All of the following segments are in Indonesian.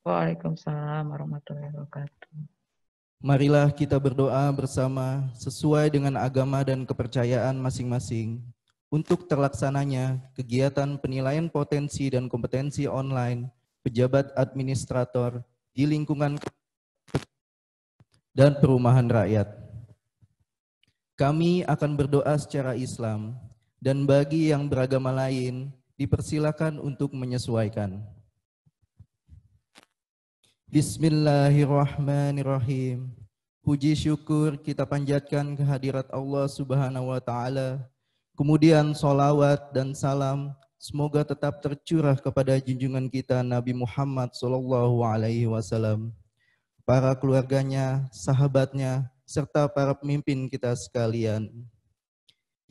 Waalaikumsalam warahmatullahi wabarakatuh. Marilah kita berdoa bersama sesuai dengan agama dan kepercayaan masing-masing untuk terlaksananya kegiatan penilaian potensi dan kompetensi online pejabat administrator di lingkungan dan perumahan rakyat. Kami akan berdoa secara Islam dan bagi yang beragama lain dipersilakan untuk menyesuaikan. Bismillahirrahmanirrahim. Puji syukur kita panjatkan kehadirat Allah Subhanahu wa Ta'ala. Kemudian sholawat dan salam semoga tetap tercurah kepada junjungan kita Nabi Muhammad SAW, para keluarganya, sahabatnya, serta para pemimpin kita sekalian.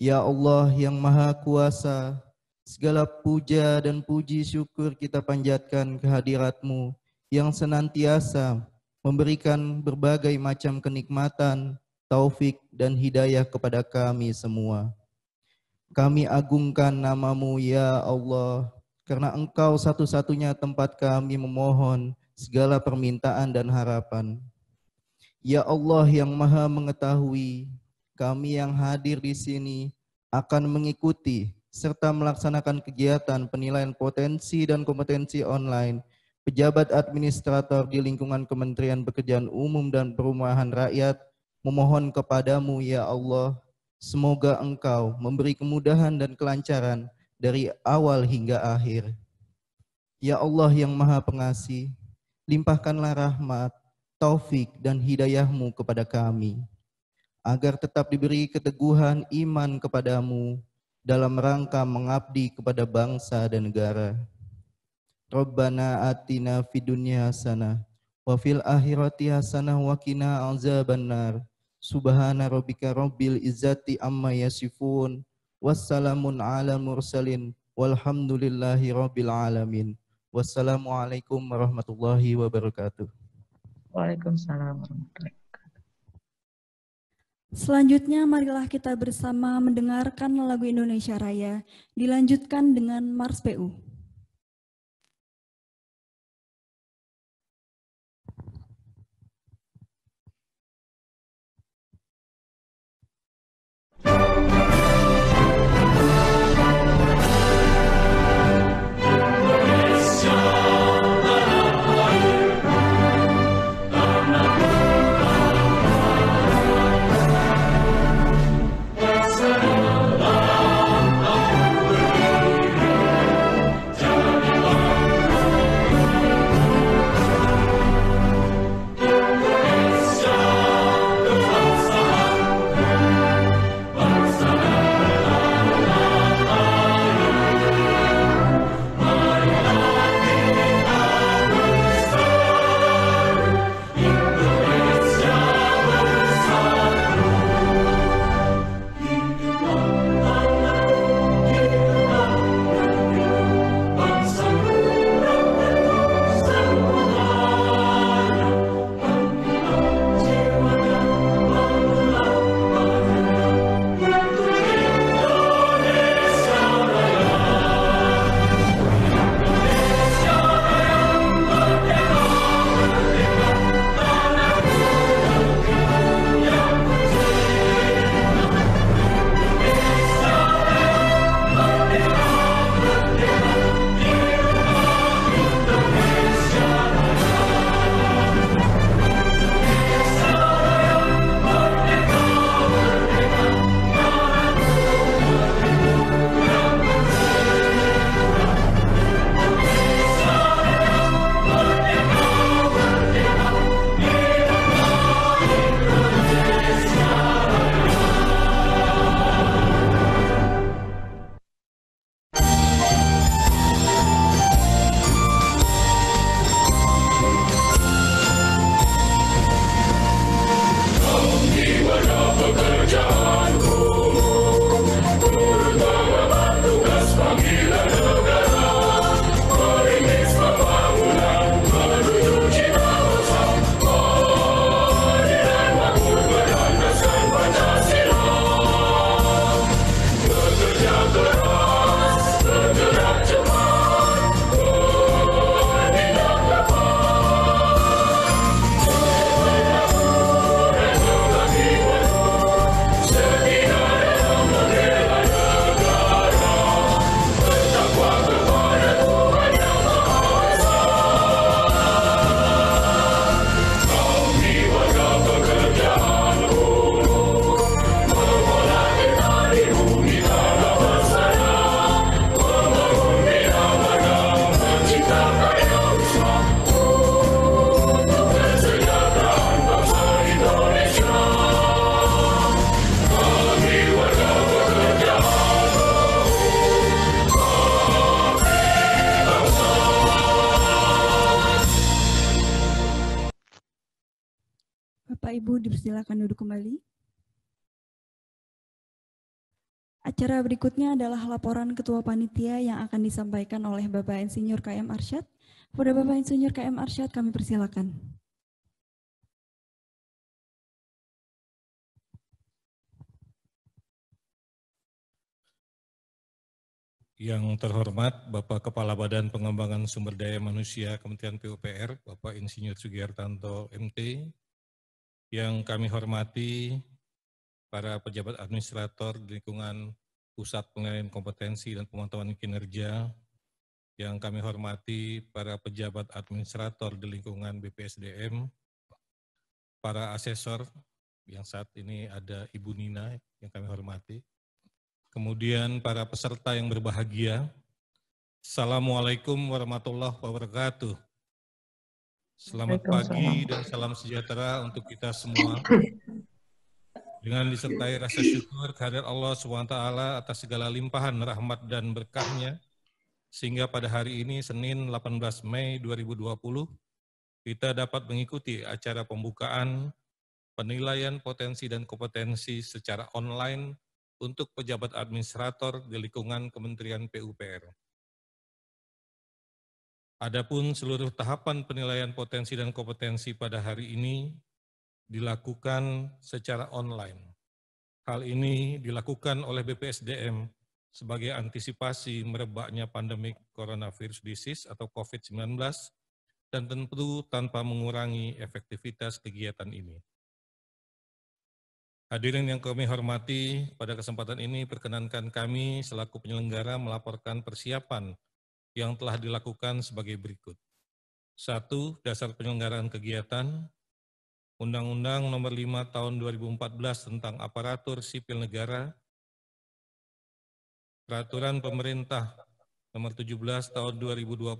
Ya Allah yang Maha Kuasa, segala puja dan puji syukur kita panjatkan kehadirat-Mu yang senantiasa memberikan berbagai macam kenikmatan, taufik dan hidayah kepada kami semua. Kami agungkan nama-Mu ya Allah, karena Engkau satu-satunya tempat kami memohon segala permintaan dan harapan. Ya Allah yang Maha Mengetahui, kami yang hadir di sini akan mengikuti serta melaksanakan kegiatan penilaian potensi dan kompetensi online pejabat administrator di lingkungan Kementerian Pekerjaan Umum dan Perumahan Rakyat, memohon kepadamu ya Allah, semoga Engkau memberi kemudahan dan kelancaran dari awal hingga akhir. Ya Allah yang Maha Pengasih, limpahkanlah rahmat, taufik dan hidayah-Mu kepada kami, agar tetap diberi keteguhan iman kepadamu dalam rangka mengabdi kepada bangsa dan negara. Rabbana atina fid dunya hasanah wa fil akhirati hasanah wa qina azabannar. Subhana rabbika rabbil izzati amma yasifun. Wassalamun ala mursalin walhamdulillahi rabbil alamin. Wassalamualaikum warahmatullahi wabarakatuh. Waalaikumsalam warahmatullahi wabarakatuh. Selanjutnya marilah kita bersama mendengarkan lagu Indonesia Raya, dilanjutkan dengan Mars PU. Bapak Ibu dipersilakan duduk kembali. Acara berikutnya adalah laporan Ketua Panitia yang akan disampaikan oleh Bapak Insinyur KM Arsyad. Kepada Bapak Insinyur KM Arsyad kami persilakan. Yang terhormat Bapak Kepala Badan Pengembangan Sumber Daya Manusia Kementerian PUPR, Bapak Insinyur Sugihartanto MT, yang kami hormati para pejabat administrator di lingkungan Pusat Penilaian Kompetensi dan Pemantauan Kinerja, yang kami hormati para pejabat administrator di lingkungan BPSDM, para asesor yang saat ini ada Ibu Nina yang kami hormati, kemudian para peserta yang berbahagia. Assalamualaikum warahmatullahi wabarakatuh. Selamat pagi dan salam sejahtera untuk kita semua. Dengan disertai rasa syukur kehadirat Allah SWT atas segala limpahan rahmat dan berkahnya, sehingga pada hari ini Senin 18 Mei 2020, kita dapat mengikuti acara pembukaan penilaian potensi dan kompetensi secara online untuk pejabat administrator di lingkungan Kementerian PUPR. Adapun seluruh tahapan penilaian potensi dan kompetensi pada hari ini dilakukan secara online. Hal ini dilakukan oleh BPSDM sebagai antisipasi merebaknya pandemi coronavirus disease atau COVID-19 dan tentu tanpa mengurangi efektivitas kegiatan ini. Hadirin yang kami hormati, pada kesempatan ini perkenankan kami selaku penyelenggara melaporkan persiapan yang telah dilakukan sebagai berikut. 1. Dasar penyelenggaraan kegiatan. Undang-Undang Nomor 5 Tahun 2014 tentang Aparatur Sipil Negara. Peraturan Pemerintah Nomor 17 Tahun 2020,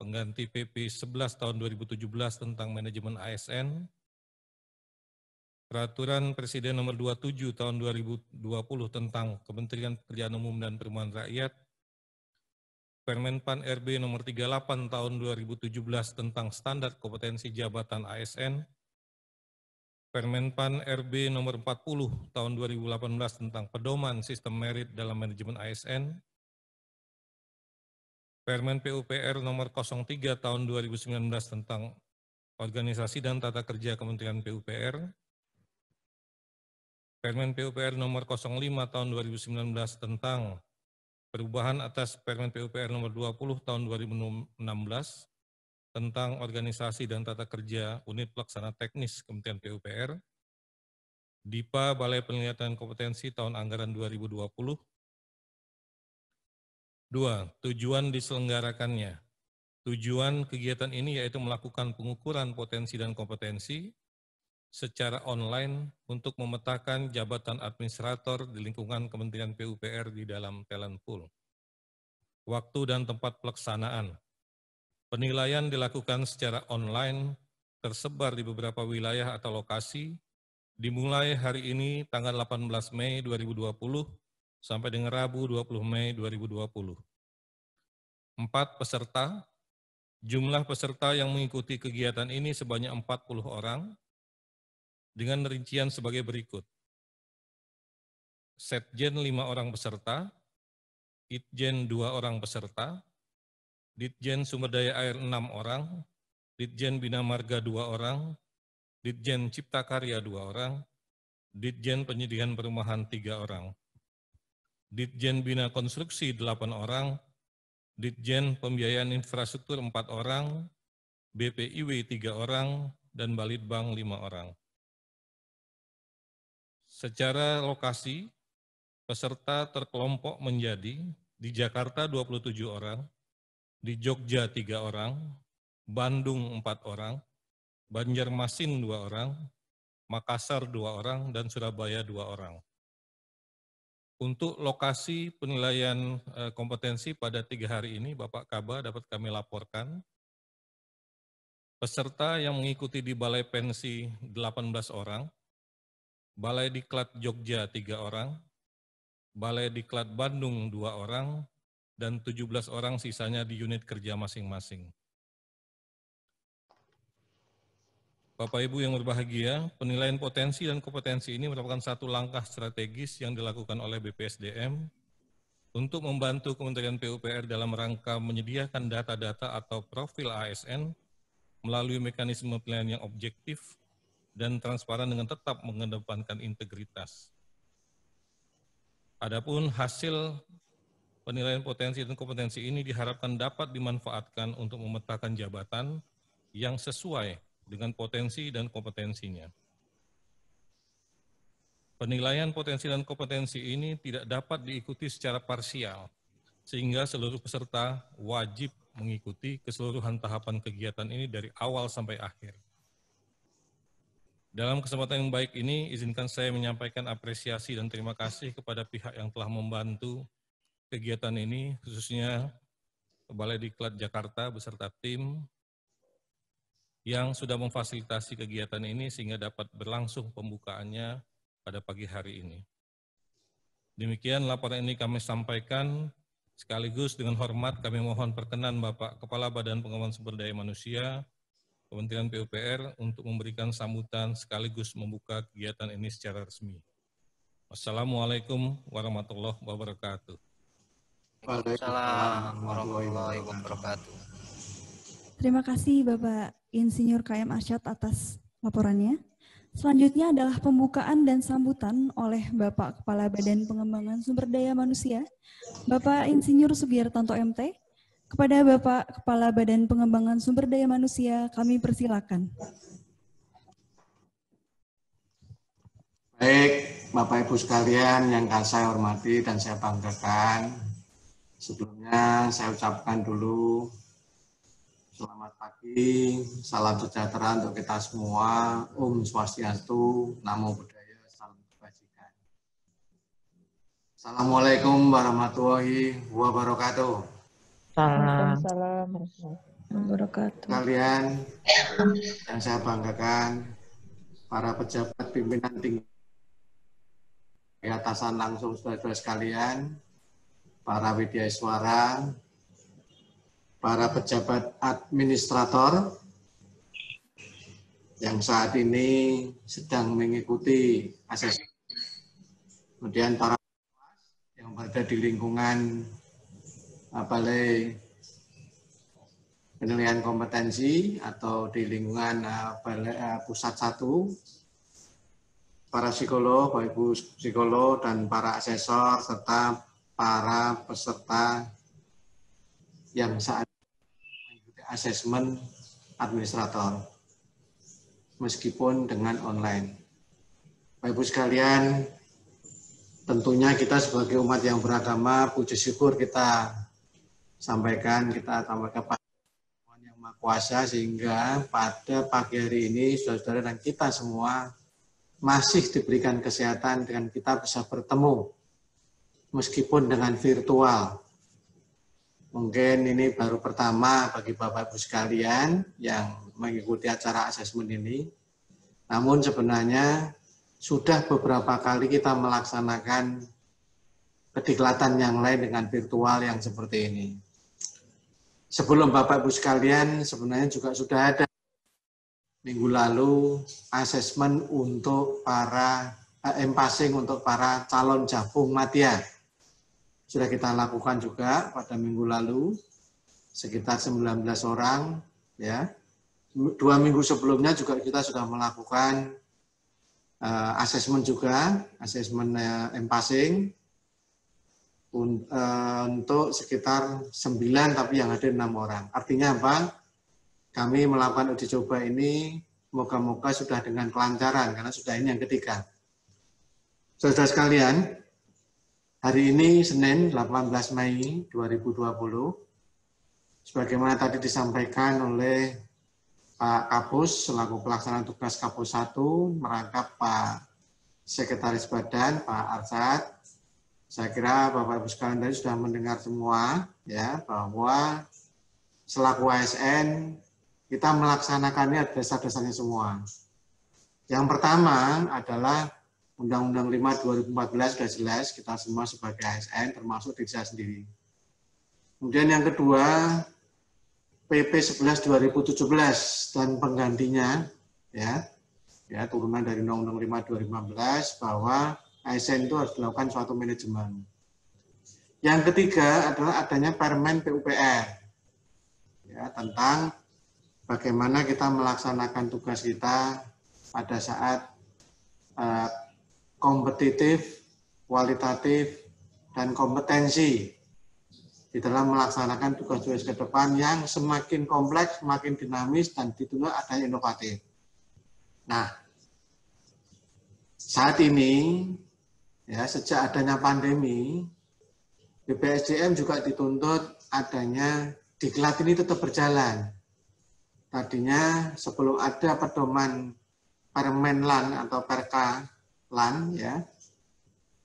pengganti PP 11 Tahun 2017 tentang Manajemen ASN. Peraturan Presiden Nomor 27 Tahun 2020 tentang Kementerian Pekerjaan Umum dan Perumahan Rakyat. Permenpan RB Nomor 38 Tahun 2017 tentang Standar Kompetensi Jabatan ASN. Permenpan RB Nomor 40 Tahun 2018 tentang Pedoman Sistem Merit dalam Manajemen ASN. Permen PUPR Nomor 03 Tahun 2019 tentang Organisasi dan Tata Kerja Kementerian PUPR. Permen PUPR Nomor 05 Tahun 2019 tentang perubahan atas Permen PUPR Nomor 20 Tahun 2016 tentang Organisasi dan Tata Kerja Unit Pelaksana Teknis Kementerian PUPR, DIPA Balai Penilaian Kompetensi tahun anggaran 2020. 2. Tujuan diselenggarakannya. Tujuan kegiatan ini yaitu melakukan pengukuran potensi dan kompetensi secara online untuk memetakan jabatan administrator di lingkungan Kementerian PUPR di dalam talent pool. Waktu dan tempat pelaksanaan. Penilaian dilakukan secara online, tersebar di beberapa wilayah atau lokasi, dimulai hari ini tanggal 18 Mei 2020 sampai dengan Rabu 20 Mei 2020. 4. Peserta. Jumlah peserta yang mengikuti kegiatan ini sebanyak 40 orang, dengan rincian sebagai berikut. Setjen 5 orang peserta, Itjen 2 orang peserta, Ditjen Sumber Daya Air 6 orang, Ditjen Bina Marga 2 orang, Ditjen Cipta Karya 2 orang, Ditjen Penyediaan Perumahan 3 orang, Ditjen Bina Konstruksi 8 orang, Ditjen Pembiayaan Infrastruktur 4 orang, BPIW 3 orang, dan Balitbank 5 orang. Secara lokasi, peserta terkelompok menjadi di Jakarta 27 orang, di Jogja 3 orang, Bandung 4 orang, Banjarmasin 2 orang, Makassar 2 orang, dan Surabaya 2 orang. Untuk lokasi penilaian kompetensi pada 3 hari ini, Bapak Kaba dapat kami laporkan, peserta yang mengikuti di Balai Pensi 18 orang, Balai Diklat Jogja 3 orang, Balai Diklat Bandung 2 orang, dan 17 orang sisanya di unit kerja masing-masing. Bapak Ibu yang berbahagia, penilaian potensi dan kompetensi ini merupakan satu langkah strategis yang dilakukan oleh BPSDM untuk membantu Kementerian PUPR dalam rangka menyediakan data-data atau profil ASN melalui mekanisme penilaian yang objektif dan transparan dengan tetap mengedepankan integritas. Adapun hasil penilaian potensi dan kompetensi ini diharapkan dapat dimanfaatkan untuk memetakan jabatan yang sesuai dengan potensi dan kompetensinya. Penilaian potensi dan kompetensi ini tidak dapat diikuti secara parsial, sehingga seluruh peserta wajib mengikuti keseluruhan tahapan kegiatan ini dari awal sampai akhir. Dalam kesempatan yang baik ini, izinkan saya menyampaikan apresiasi dan terima kasih kepada pihak yang telah membantu kegiatan ini, khususnya Balai Diklat Jakarta beserta tim yang sudah memfasilitasi kegiatan ini sehingga dapat berlangsung pembukaannya pada pagi hari ini. Demikian laporan ini kami sampaikan, sekaligus dengan hormat kami mohon perkenan Bapak Kepala Badan Pengembangan Sumber Daya Manusia, Kementerian PUPR untuk memberikan sambutan sekaligus membuka kegiatan ini secara resmi. Wassalamualaikum warahmatullahi wabarakatuh. Waalaikumsalam warahmatullahi wabarakatuh. Terima kasih Bapak Insinyur KM Arsyad atas laporannya. Selanjutnya adalah pembukaan dan sambutan oleh Bapak Kepala Badan Pengembangan Sumber Daya Manusia, Bapak Insinyur Sugiertanto MT. Kepada Bapak Kepala Badan Pengembangan Sumber Daya Manusia, kami persilakan. Baik, Bapak Ibu sekalian yang saya hormati dan saya banggakan, sebelumnya saya ucapkan dulu selamat pagi, salam sejahtera untuk kita semua, Om Swastiastu, Namo Buddhaya, salam kebajikan. Assalamualaikum warahmatullahi wabarakatuh. Waalaikumsalam warahmatullahi wabarakatuh. Kalian yang saya banggakan, para pejabat pimpinan tinggi atasan langsung saudara-saudara sekalian, para widyaswara, para pejabat administrator yang saat ini sedang mengikuti asesmen, kemudian para yang berada di lingkungan Balai Penilaian Kompetensi atau di lingkungan Pusat 1, para psikolog, Bapak Ibu psikolog dan para asesor serta para peserta yang saat mengikuti asesmen administrator meskipun dengan online. Bapak Ibu sekalian, tentunya kita sebagai umat yang beragama, puji syukur kita sampaikan pada Tuhan Yang Maha Kuasa sehingga pada pagi hari ini saudara-saudara dan kita semua masih diberikan kesehatan dengan kita bisa bertemu meskipun dengan virtual. Mungkin ini baru pertama bagi Bapak Ibu sekalian yang mengikuti acara asesmen ini. Namun sebenarnya sudah beberapa kali kita melaksanakan kediklatan yang lain dengan virtual yang seperti ini. Sebelum Bapak Ibu sekalian sebenarnya juga sudah ada minggu lalu asesmen untuk para passing untuk para calon jabung madya. Sudah kita lakukan juga pada minggu lalu sekitar 19 orang ya. 2 minggu sebelumnya juga kita sudah melakukan asesmen juga, asesmen passing untuk sekitar 9 tapi yang hadir 6 orang. Artinya apa? Kami melakukan uji coba ini moga-moga sudah dengan kelancaran karena sudah ini yang ketiga. Saudara sekalian, hari ini Senin 18 Mei 2020, sebagaimana tadi disampaikan oleh Pak Kapus selaku pelaksana tugas Kapus 1 merangkap Pak Sekretaris Badan Pak Arsyad. Saya kira Bapak Ibu sekalian tadi sudah mendengar semua ya bahwa selaku ASN kita melaksanakannya dasar-dasarnya semua. Yang pertama adalah Undang-Undang 5 2014 sudah jelas kita semua sebagai ASN termasuk diri saya sendiri. Kemudian yang kedua PP 11 2017 dan penggantinya ya turunan dari Undang-Undang 5 2015 bahwa ASN itu harus dilakukan suatu manajemen. Yang ketiga adalah adanya Permen PUPR, ya, tentang bagaimana kita melaksanakan tugas kita pada saat kompetitif, kualitatif, dan kompetensi di dalam melaksanakan tugas-tugas ke depan yang semakin kompleks, semakin dinamis, dan dituntut adanya inovatif. Nah, saat ini, ya, sejak adanya pandemi, BPSDM juga dituntut adanya diklat ini tetap berjalan. Tadinya sebelum ada pedoman Permenlan atau Perkalan, ya,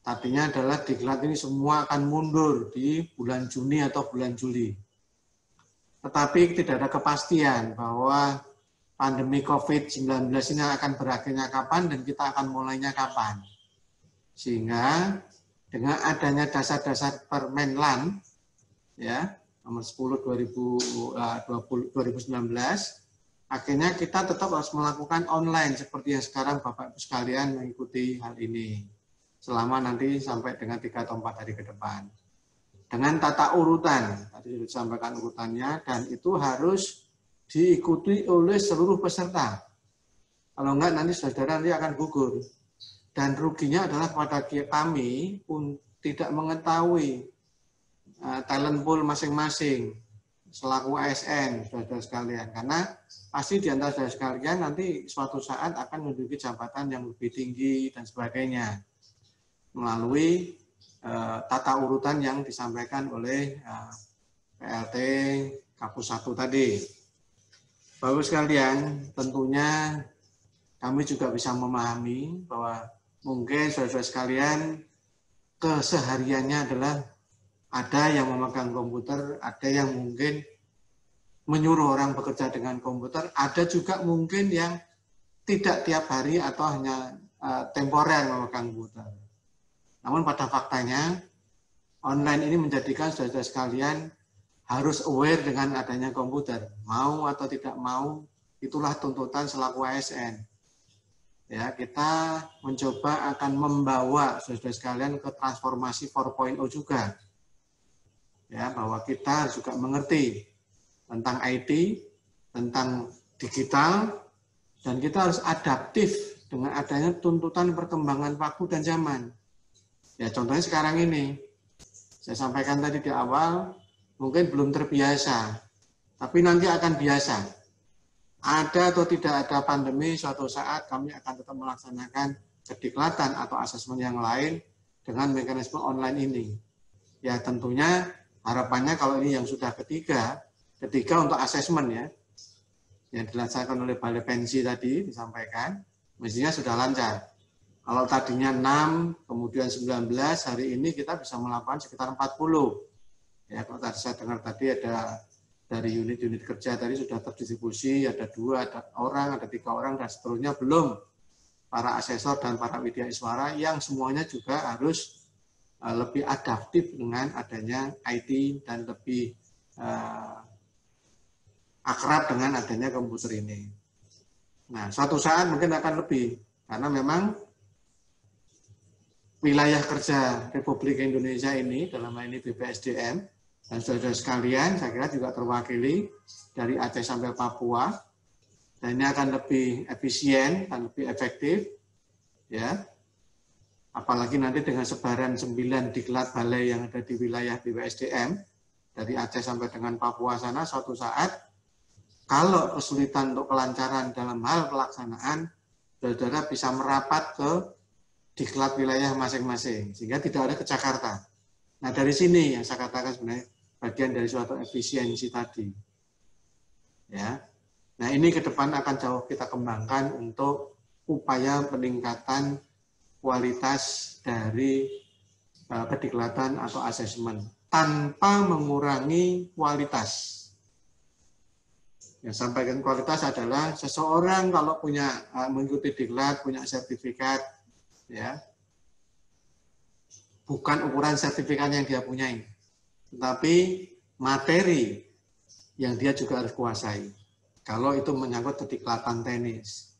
tadinya adalah diklat ini semua akan mundur di bulan Juni atau bulan Juli. Tetapi tidak ada kepastian bahwa pandemi COVID-19 ini akan berakhirnya kapan dan kita akan mulainya kapan. Sehingga dengan adanya dasar-dasar Permenlan, ya, nomor 10 2019, akhirnya kita tetap harus melakukan online seperti yang sekarang Bapak Ibu sekalian mengikuti hal ini selama nanti sampai dengan 3 atau 4 hari ke depan. Dengan tata urutan, tadi sudah disampaikan urutannya, dan itu harus diikuti oleh seluruh peserta. Kalau enggak nanti saudara nanti akan gugur. Dan ruginya adalah kepada kami pun tidak mengetahui talent pool masing-masing selaku ASN, saudara sekalian. Karena pasti di antara saudara sekalian nanti suatu saat akan menduduki jabatan yang lebih tinggi dan sebagainya melalui tata urutan yang disampaikan oleh PLT Kapus 1 tadi. Bapak sekalian, tentunya kami juga bisa memahami bahwa mungkin saudara sekalian kesehariannya adalah ada yang memegang komputer, ada yang mungkin menyuruh orang bekerja dengan komputer, ada juga mungkin yang tidak tiap hari atau hanya temporer memegang komputer. Namun pada faktanya, online ini menjadikan saudara sekalian harus aware dengan adanya komputer. Mau atau tidak mau, itulah tuntutan selaku ASN. Ya, kita mencoba akan membawa saudara sekalian ke transformasi 4.0 juga. Ya, bahwa kita juga mengerti tentang IT, tentang digital, dan kita harus adaptif dengan adanya tuntutan perkembangan waktu dan zaman. Ya, contohnya sekarang ini, saya sampaikan tadi di awal, mungkin belum terbiasa, tapi nanti akan biasa. Ada atau tidak ada pandemi, suatu saat kami akan tetap melaksanakan kediklatan atau asesmen yang lain dengan mekanisme online ini. Ya, tentunya harapannya kalau ini yang sudah ketiga untuk asesmen, ya, yang dilaksanakan oleh Balai Pensi tadi disampaikan, mestinya sudah lancar. Kalau tadinya 6, kemudian 19, hari ini kita bisa melakukan sekitar 40. Ya, kalau tadi saya dengar tadi ada dari unit-unit kerja tadi sudah terdistribusi, ada 2, ada orang, ada 3 orang, dan seterusnya belum para asesor dan para widya iswara yang semuanya juga harus lebih adaptif dengan adanya IT dan lebih akrab dengan adanya komputer ini. Nah, suatu saat mungkin akan lebih, karena memang wilayah kerja Republik Indonesia ini, dalam hal ini BPSDM, dan saudara sekalian, saya kira juga terwakili dari Aceh sampai Papua, dan ini akan lebih efisien dan lebih efektif, ya. Apalagi nanti dengan sebaran 9 diklat balai yang ada di wilayah BPSDM, dari Aceh sampai dengan Papua sana, suatu saat, kalau kesulitan untuk kelancaran dalam hal pelaksanaan, saudara bisa merapat ke diklat wilayah masing-masing, sehingga tidak ada ke Jakarta. Nah, dari sini yang saya katakan sebenarnya bagian dari suatu efisiensi tadi. Ya. Nah, ini ke depan akan jauh kita kembangkan untuk upaya peningkatan kualitas dari kediklatan atau asesmen tanpa mengurangi kualitas. Yang sampaikan kualitas adalah seseorang kalau punya mengikuti diklat, punya sertifikat, ya, bukan ukuran sertifikat yang dia punyai, tetapi materi yang dia juga harus kuasai. Kalau itu menyangkut kediklatan tenis,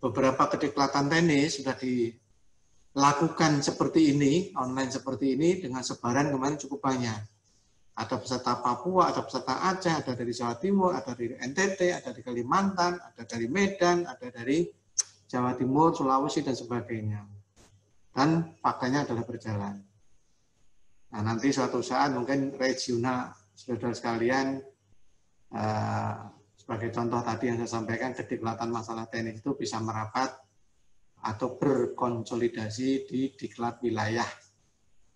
beberapa kedikplatan tenis sudah dilakukan seperti ini, online seperti ini, dengan sebaran kemarin cukup banyak. Ada peserta Papua, ada peserta Aceh, ada dari Jawa Timur, ada dari NTT, ada dari Kalimantan, ada dari Medan, ada dari Jawa Timur, Sulawesi, dan sebagainya. Dan faktanya adalah berjalan. Nah, nanti suatu saat mungkin regional, saudara sekalian, sebagai contoh tadi yang saya sampaikan, kedikplatan masalah tenis itu bisa merapat atau berkonsolidasi di diklat wilayah.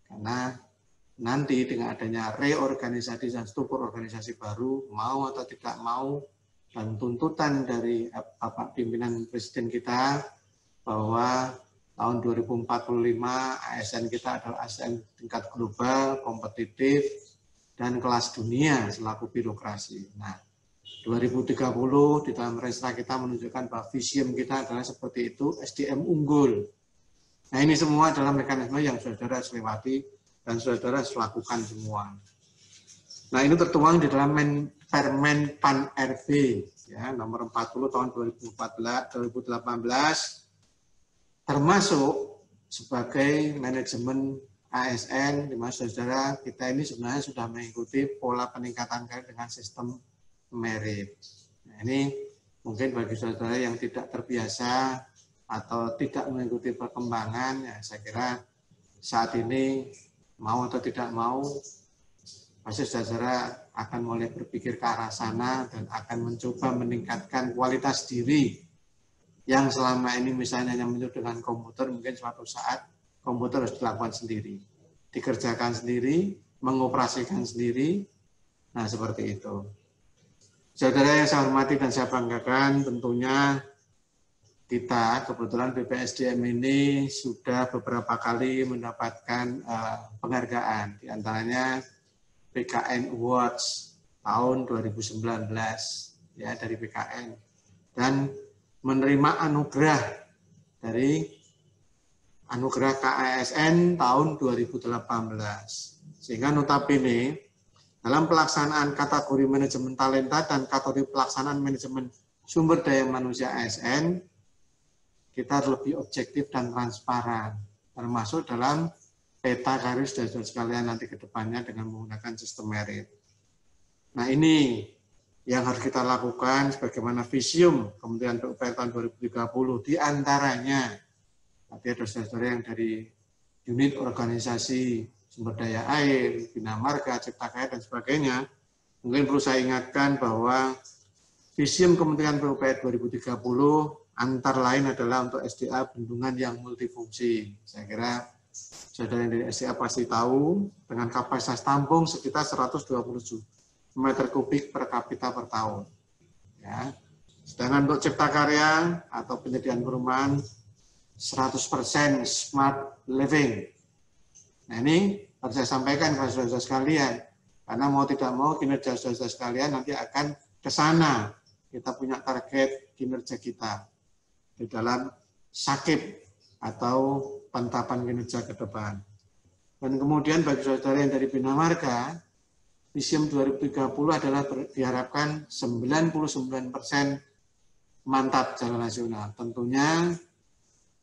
Karena nanti dengan adanya reorganisasi dan struktur organisasi baru, mau atau tidak mau, dan tuntutan dari Bapak Pimpinan Presiden kita bahwa tahun 2045 ASN kita adalah ASN tingkat global, kompetitif, dan kelas dunia selaku birokrasi. Nah, 2030 di dalam Renstra kita menunjukkan bahwa vision kita adalah seperti itu, SDM unggul. Nah, ini semua adalah mekanisme yang saudara harus lewati dan saudara harus lakukan semua. Nah, ini tertuang di dalam Permen Pan RB ya, nomor 40 tahun 2018, termasuk sebagai manajemen ASN, di mana saudara kita ini sebenarnya sudah mengikuti pola peningkatan karir dengan sistem merit. Nah, ini mungkin bagi saudara yang tidak terbiasa atau tidak mengikuti perkembangan, ya saya kira saat ini mau atau tidak mau, pasti saudara akan mulai berpikir ke arah sana dan akan mencoba meningkatkan kualitas diri yang selama ini misalnya hanya menyebut dengan komputer, mungkin suatu saat komputer harus dilakukan sendiri, dikerjakan sendiri, mengoperasikan sendiri. Nah, seperti itu. Saudara yang saya hormati dan saya banggakan, tentunya kita kebetulan BPSDM ini sudah beberapa kali mendapatkan penghargaan, diantaranya PKN Awards tahun 2019 ya dari PKN, dan menerima anugerah dari anugerah KASN tahun 2018. Sehingga notabene dalam pelaksanaan kategori manajemen talenta dan kategori pelaksanaan manajemen sumber daya manusia ASN, kita lebih objektif dan transparan, termasuk dalam peta karir saudara sekalian nanti ke depannya dengan menggunakan sistem merit. Nah, ini yang harus kita lakukan sebagaimana visium Kementerian PUPR tahun 2030, diantaranya tadi ada saudara yang dari unit organisasi sumber daya air, Bina Marga, Cipta Karya, dan sebagainya. Mungkin perlu saya ingatkan bahwa visium Kementerian PUPR 2030 antara lain adalah untuk SDA bendungan yang multifungsi. Saya kira saudara yang dari SDA pasti tahu, dengan kapasitas tampung sekitar 127 meter kubik per kapita per tahun. Ya. Sedangkan untuk Cipta Karya atau penyediaan perumahan 100% smart living. Nah, ini harus saya sampaikan kepada saudara sekalian, karena mau tidak mau kinerja saudara sekalian nanti akan ke sana. Kita punya target kinerja kita di dalam sakit atau penetapan kinerja ke depan. Dan kemudian bagi saudara yang dari Bina Marga, visium 2030 adalah diharapkan 99% mantap jalan nasional. Tentunya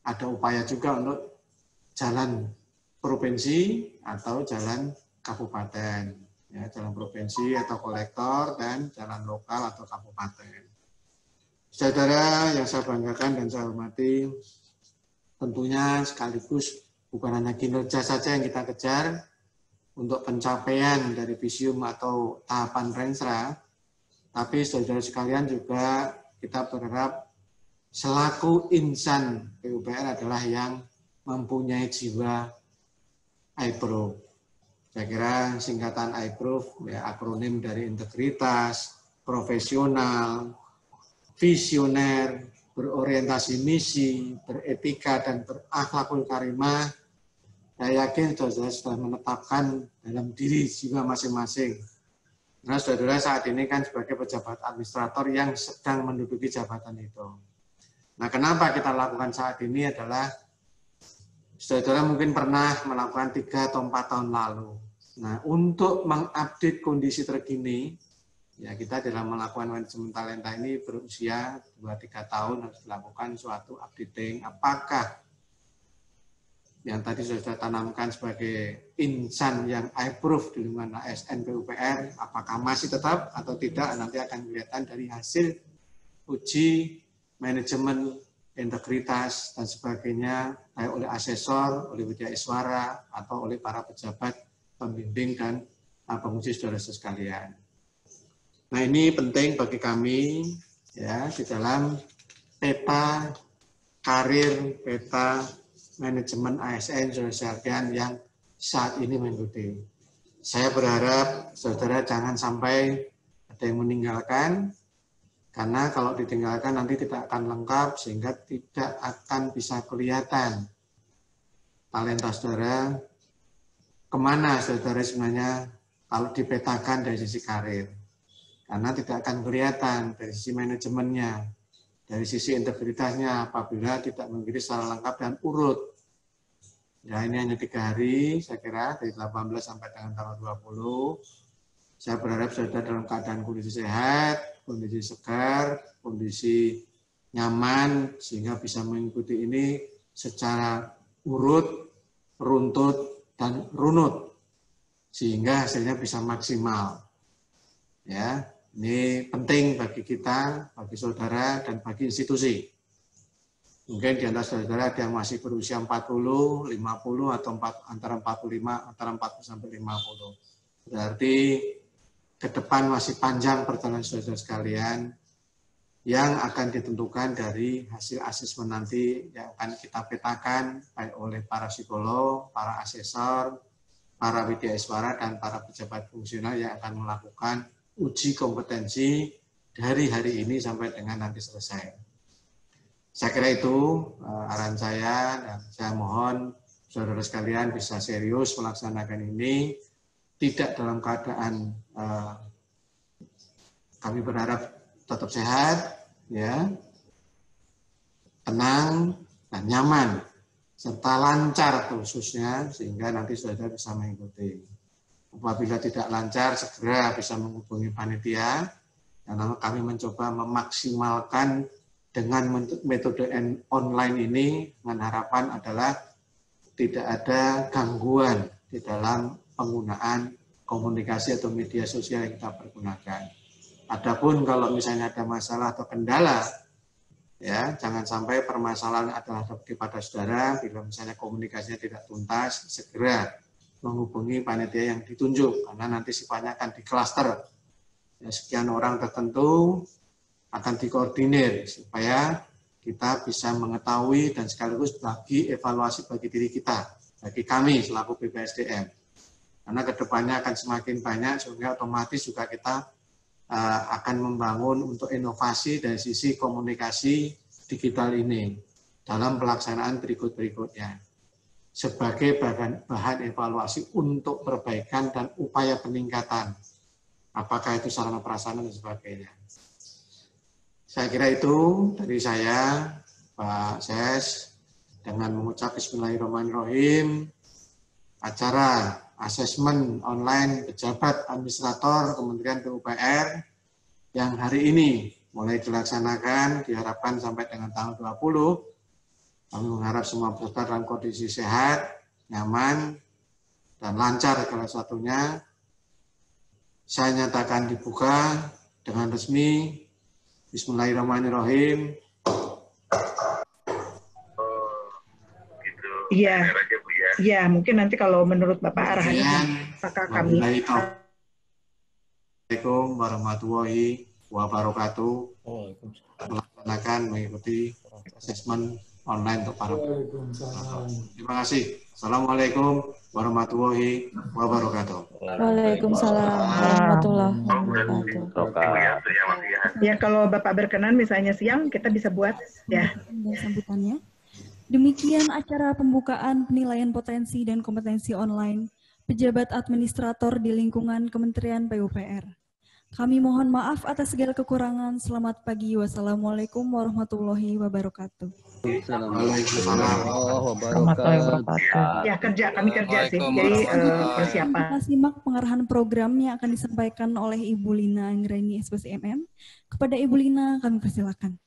ada upaya juga untuk jalan provinsi atau jalan kabupaten, ya, jalan provinsi atau kolektor dan jalan lokal atau kabupaten. Saudara yang saya banggakan dan saya hormati, tentunya sekaligus bukan hanya kinerja saja yang kita kejar untuk pencapaian dari visium atau tahapan Renstra, tapi saudara sekalian juga kita berharap selaku insan PUPR adalah yang mempunyai jiwa iProof. Saya kira singkatan iProof, ya, akronim dari integritas, profesional, visioner, berorientasi misi, beretika, dan berakhlakul karimah. Saya yakin saudara sudah menetapkan dalam diri jiwa masing-masing. Nah, saudara saat ini kan sebagai pejabat administrator yang sedang menduduki jabatan itu. Nah, kenapa kita lakukan saat ini adalah saudara mungkin pernah melakukan 3 atau 4 tahun lalu. Nah, untuk mengupdate kondisi terkini, Ya, kita dalam melakukan manajemen talenta ini berusia 2-3 tahun harus dilakukan suatu updating. Apakah yang tadi sudah tanamkan sebagai insan yang I-proof di lingkungan ASN PUPR, apakah masih tetap atau tidak, nanti akan kelihatan dari hasil uji manajemen integritas dan sebagainya, baik oleh asesor, oleh Widya Iswara, atau oleh para pejabat pembimbing dan penguji saudara-saudara sekalian. Nah, ini penting bagi kami ya di dalam peta karir, peta manajemen ASN saudara sekalian yang saat ini mengikuti. Saya berharap saudara jangan sampai ada yang meninggalkan, karena kalau ditinggalkan nanti tidak akan lengkap sehingga tidak akan bisa kelihatan talenta saudara kemana saudara sebenarnya kalau dipetakan dari sisi karir. Karena tidak akan kelihatan dari sisi manajemennya, dari sisi integritasnya apabila tidak mengikuti secara lengkap dan urut. Ya, ini hanya 3 hari, saya kira, dari 18 sampai dengan tanggal 20. Saya berharap saudara dalam keadaan kondisi sehat, kondisi segar, kondisi nyaman, sehingga bisa mengikuti ini secara urut, runtut, dan runut, sehingga hasilnya bisa maksimal. Ya. Ini penting bagi kita, bagi saudara, dan bagi institusi. Mungkin di antara saudara ada yang masih berusia 40, 50, atau antara 45, antara 40 sampai 50. Berarti ke depan masih panjang perjalanan saudara sekalian yang akan ditentukan dari hasil asesmen nanti yang akan kita petakan baik oleh para psikolog, para asesor, para Widya Iswara, dan para pejabat fungsional yang akan melakukan uji kompetensi dari hari ini sampai dengan nanti selesai. Saya kira itu arahan saya, dan saya mohon saudara sekalian bisa serius melaksanakan ini, tidak dalam keadaan kami berharap tetap sehat, ya, tenang dan nyaman, serta lancar khususnya, sehingga nanti saudara bisa mengikuti. Apabila tidak lancar, segera bisa menghubungi panitia, karena kami mencoba memaksimalkan dengan metode online ini, dengan harapan adalah tidak ada gangguan di dalam penggunaan komunikasi atau media sosial yang kita pergunakan. Adapun kalau misalnya ada masalah atau kendala, ya jangan sampai permasalahan adalah kepada saudara, bila misalnya komunikasinya tidak tuntas, segera menghubungi panitia yang ditunjuk, karena nanti sifatnya akan diklaster. Ya, sekian orang tertentu akan dikoordinir supaya kita bisa mengetahui dan sekaligus bagi evaluasi bagi diri kita, bagi kami selaku BPSDM. Karena kedepannya akan semakin banyak, sehingga otomatis juga kita akan membangun untuk inovasi dari sisi komunikasi digital ini dalam pelaksanaan berikut-berikutnya, sebagai bahan evaluasi untuk perbaikan dan upaya peningkatan. Apakah itu sarana prasarana dan sebagainya. Saya kira itu dari saya, Pak Ses, dengan mengucap Bismillahirrahmanirrahim, acara asesmen online pejabat administrator Kementerian PUPR yang hari ini mulai dilaksanakan, diharapkan sampai dengan tanggal 20. Kami mengharap semua peserta dalam kondisi sehat, nyaman, dan lancar segala satunya. Saya nyatakan dibuka dengan resmi. Bismillahirrahmanirrahim. Iya, iya, mungkin nanti kalau menurut Bapak arahannya, apakah kami. Assalamualaikum warahmatullahi wabarakatuh. Melaksanakan mengikuti asesmen online untuk para terima kasih. Assalamualaikum warahmatullahi wabarakatuh. Waalaikumsalam warahmatullahi wabarakatuh. Ya, kalau Bapak berkenan misalnya siang kita bisa buat ya. Sambutannya. Demikian acara pembukaan penilaian potensi dan kompetensi online pejabat administrator di lingkungan Kementerian PUPR. Kami mohon maaf atas segala kekurangan. Selamat pagi. Wassalamualaikum warahmatullahi wabarakatuh. Waalaikumsalam warahmatullahi wabarakatuh. Ya kami kerja sih, jadi persiapan. Kita simak pengarahan program yang akan disampaikan oleh Ibu Lina Anggraini SPSI MM. Kepada Ibu Lina kami persilakan.